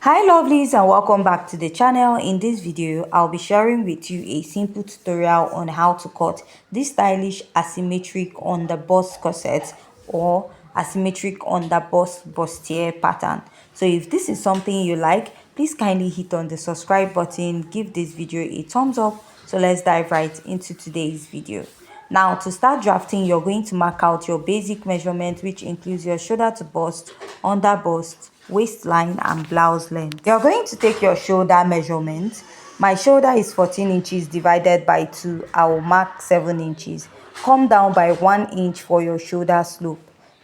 Hi lovelies, and welcome back to the channel. In this video I'll be sharing with you a simple tutorial on how to cut this stylish asymmetric on the bust corset or asymmetric on the bust bustier pattern. So if this is something you like, please kindly hit on the subscribe button, give this video a thumbs up. So let's dive right into today's video. Now, to start drafting, you're going to mark out your basic measurement, which includes your shoulder to bust, under bust, waistline, and blouse length. You're going to take your shoulder measurement. My shoulder is 14 inches divided by 2. I will mark 7 inches. Come down by 1 inch for your shoulder slope.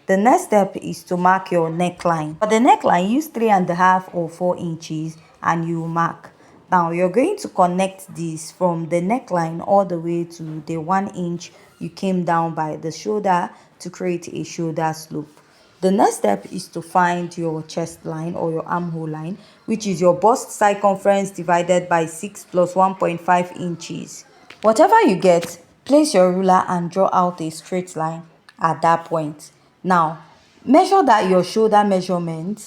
The next step is to mark your neckline. For the neckline, use 3.5 or 4 inches and you mark. Now you're going to connect this from the neckline all the way to the 1 inch you came down by the shoulder to create a shoulder slope. The next step is to find your chest line or your armhole line, which is your bust circumference divided by 6 plus 1.5 inches. Whatever you get, place your ruler and draw out a straight line at that point. Now, measure that your shoulder measurement.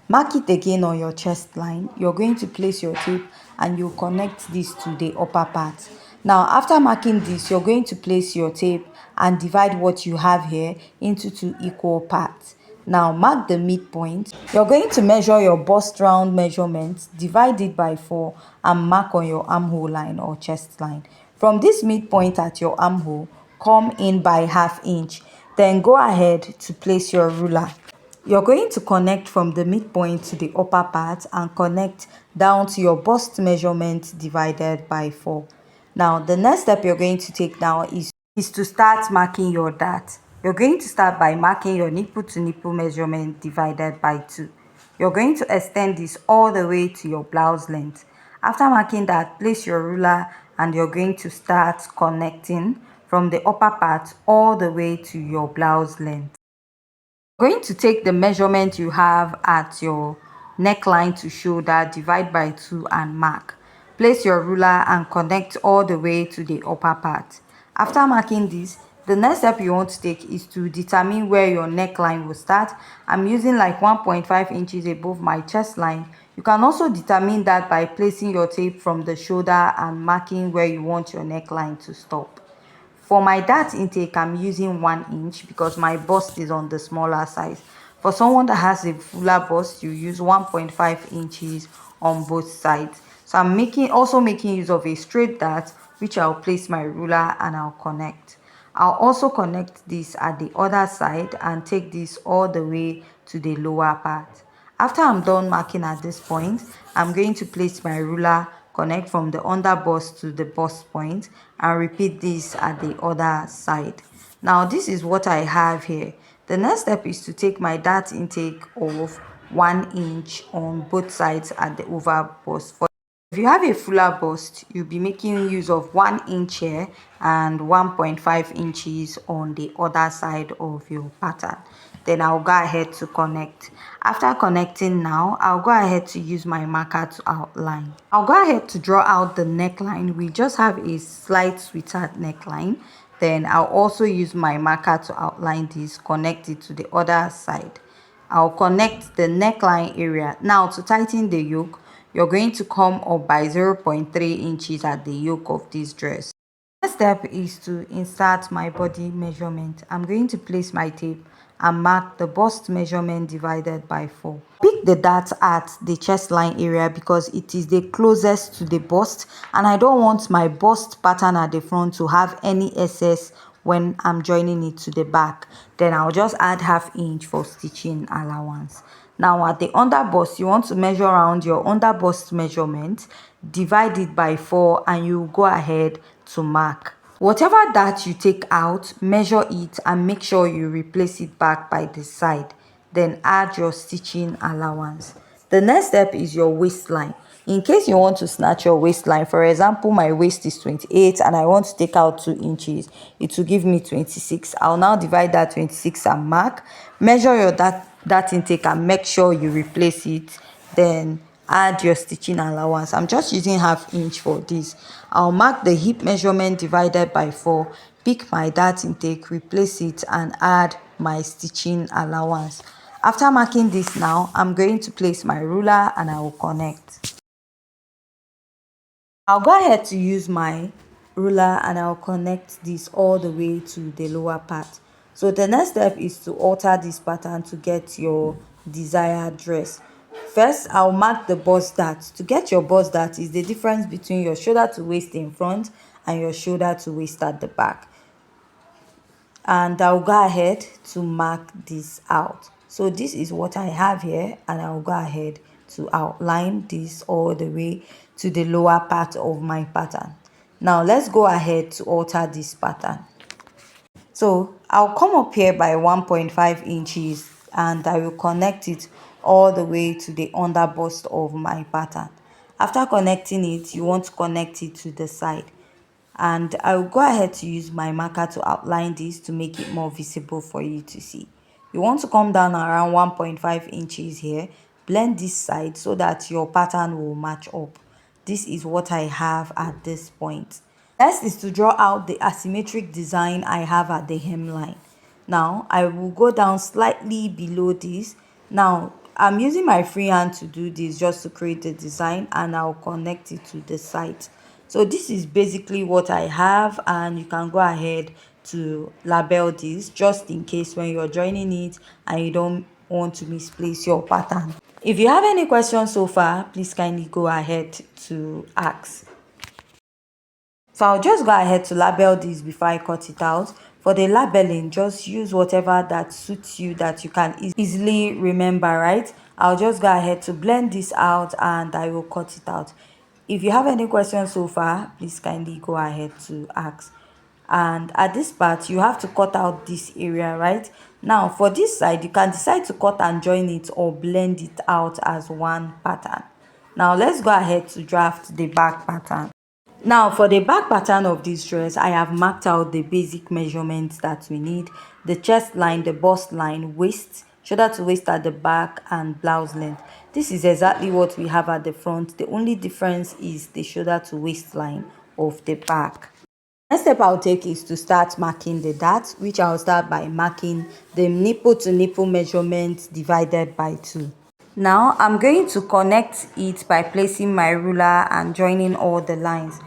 Mark it again on your chest line. You're going to place your tape and you connect this to the upper part. Now, after marking this, you're going to place your tape and divide what you have here into 2 equal parts. Now, mark the midpoint. You're going to measure your bust round measurement, divide it by 4, and mark on your armhole line or chest line. From this midpoint at your armhole, come in by ½ inch. Then go ahead to place your ruler. You're going to connect from the midpoint to the upper part and connect down to your bust measurement divided by 4. Now, the next step you're going to take now is to start marking your dart. You're going to start by marking your nipple to nipple measurement divided by 2. You're going to extend this all the way to your blouse length. After marking that, place your ruler and you're going to start connecting from the upper part all the way to your blouse length. Going to take the measurement you have at your neckline to shoulder, divide by 2 and mark. Place your ruler and connect all the way to the upper part. After marking this, the next step you want to take is to determine where your neckline will start. I'm using like 1.5 inches above my chest line. You can also determine that by placing your tape from the shoulder and marking where you want your neckline to stop. For my dart intake, I'm using 1 inch because my bust is on the smaller size. For someone that has a fuller bust, you use 1.5 inches on both sides. So I'm also making use of a straight dart, which I'll place my ruler and I'll connect. I'll also connect this at the other side and take this all the way to the lower part. After I'm done marking at this point, I'm going to place my ruler, connect from the under bust to the bust point, and repeat this at the other side. Now, this is what I have here. The next step is to take my dart intake of 1 inch on both sides at the over bust. If you have a fuller bust, you'll be making use of 1 inch here and 1.5 inches on the other side of your pattern. Then I'll go ahead to connect. After connecting now, I'll go ahead to use my marker to outline. I'll go ahead to draw out the neckline. We just have a slight sweetheart neckline. Then I'll also use my marker to outline this, connect it to the other side. I'll connect the neckline area. Now, to tighten the yoke, you're going to come up by 0.3 inches at the yoke of this dress. The next step is to insert my body measurement. I'm going to place my tape and mark the bust measurement divided by 4. Pick the dart at the chest line area because it is the closest to the bust, and I don't want my bust pattern at the front to have any excess when I'm joining it to the back. Then I'll just add ½ inch for stitching allowance. Now at the under bust, you want to measure around your under bust measurement, divide it by 4, and you go ahead to mark. Whatever dart you take out, measure it and make sure you replace it back by the side. Then add your stitching allowance. The next step is your waistline. In case you want to snatch your waistline, for example, my waist is 28 and I want to take out 2 inches, it will give me 26. I'll now divide that 26 and mark. Measure your dart intake and make sure you replace it. Then add your stitching allowance. I'm just using ½ inch for this. I'll mark the hip measurement divided by 4, pick my dart intake, replace it, and add my stitching allowance. After marking this now, I'm going to place my ruler and I will connect. I'll go ahead to use my ruler and I'll connect this all the way to the lower part. So the next step is to alter this pattern to get your desired dress. First, I'll mark the bust dart. To get your bust dart is the difference between your shoulder to waist in front and your shoulder to waist at the back. And I'll go ahead to mark this out. So this is what I have here, and I'll go ahead to outline this all the way to the lower part of my pattern. Now let's go ahead to alter this pattern. So I'll come up here by 1.5 inches and I will connect it all the way to the under bust of my pattern. After connecting it, you want to connect it to the side. And I will go ahead to use my marker to outline this to make it more visible for you to see. You want to come down around 1.5 inches here, blend this side so that your pattern will match up. This is what I have at this point. Next is to draw out the asymmetric design I have at the hemline. Now I will go down slightly below this. Now I'm using my free hand to do this just to create the design, and I'll connect it to the side. So this is basically what I have, and you can go ahead to label this just in case when you're joining it and you don't want to misplace your pattern. If you have any questions so far, please kindly go ahead to ask. So I'll just go ahead to label this before I cut it out. For the labeling, just use whatever that suits you, that you can easily remember, right? I'll just go ahead to blend this out and I will cut it out. If you have any questions so far, please kindly go ahead to ask. And at this part, you have to cut out this area, right? Now for this side, you can decide to cut and join it or blend it out as one pattern. Now let's go ahead to draft the back pattern. Now for the back pattern of this dress, I have marked out the basic measurements that we need: the chest line, the bust line, waist, shoulder to waist at the back, and blouse length. This is exactly what we have at the front. The only difference is the shoulder to waist line of the back. Next step I'll take is to start marking the dart, which I'll start by marking the nipple to nipple measurement divided by 2. Now I'm going to connect it by placing my ruler and joining all the lines.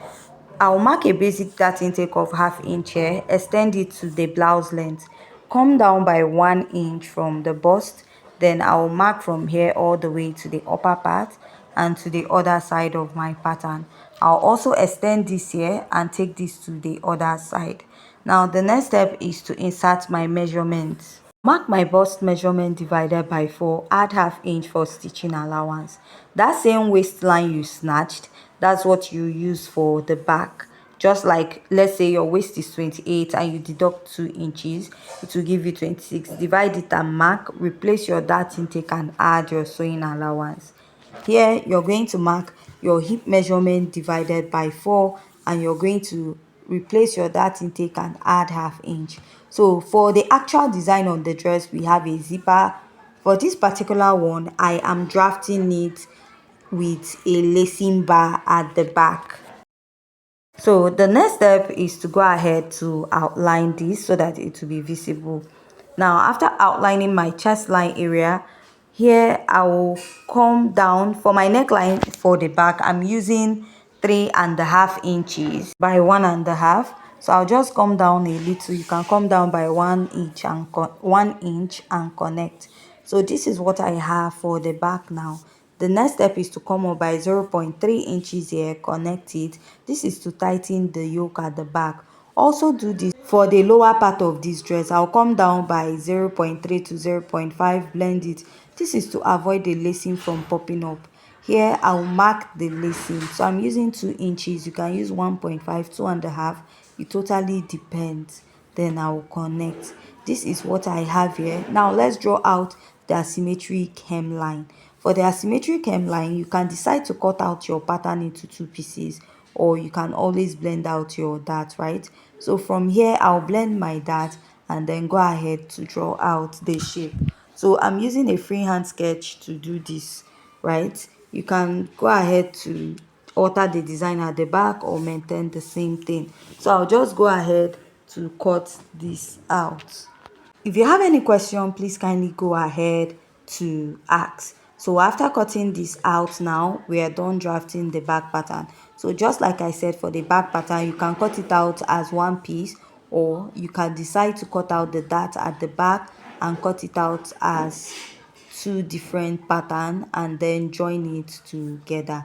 I'll mark a basic dart intake of 1/2 inch here, extend it to the blouse length, come down by 1 inch from the bust, then I'll mark from here all the way to the upper part and to the other side of my pattern. I'll also extend this here and take this to the other side. Now the next step is to insert my measurements. Mark my bust measurement divided by 4, add 1/2 inch for stitching allowance. That same waistline you snatched, that's what you use for the back. Just like, let's say your waist is 28 and you deduct 2 inches, it will give you 26. Divide it and mark, replace your dart intake and add your sewing allowance. Here you're going to mark your hip measurement divided by 4 and you're going to replace your dart intake and add 1/2 inch. So for the actual design on the dress, we have a zipper. For this particular one, I am drafting it with a lacing bar at the back. So the next step is to go ahead to outline this so that it will be visible. Now after outlining my chest line area, here I will come down for my neckline. For the back, I'm using 3.5 inches by 1.5. So I'll just come down a little. You can come down by 1 inch and 1 inch and connect. So this is what I have for the back now. The next step is to come up by 0.3 inches here, connect it. This is to tighten the yoke at the back. Also do this for the lower part of this dress. I'll come down by 0.3 to 0.5, blend it. This is to avoid the lacing from popping up. Here I'll mark the lacing. So I'm using 2 inches. You can use 1.5, 2.5. It totally depends. Then I'll connect. This is what I have here. Now let's draw out the asymmetric hemline. For the asymmetric hemline, you can decide to cut out your pattern into 2 pieces, or you can always blend out your dart, right? So from here, I'll blend my dart and then go ahead to draw out the shape. So I'm using a freehand sketch to do this, right? You can go ahead to alter the design at the back or maintain the same thing. So I'll just go ahead to cut this out. If you have any question, please kindly go ahead to ask. So after cutting this out, now we are done drafting the back pattern. So just like I said, for the back pattern, you can cut it out as one piece, or you can decide to cut out the dart at the back and cut it out as two different pattern and then join it together.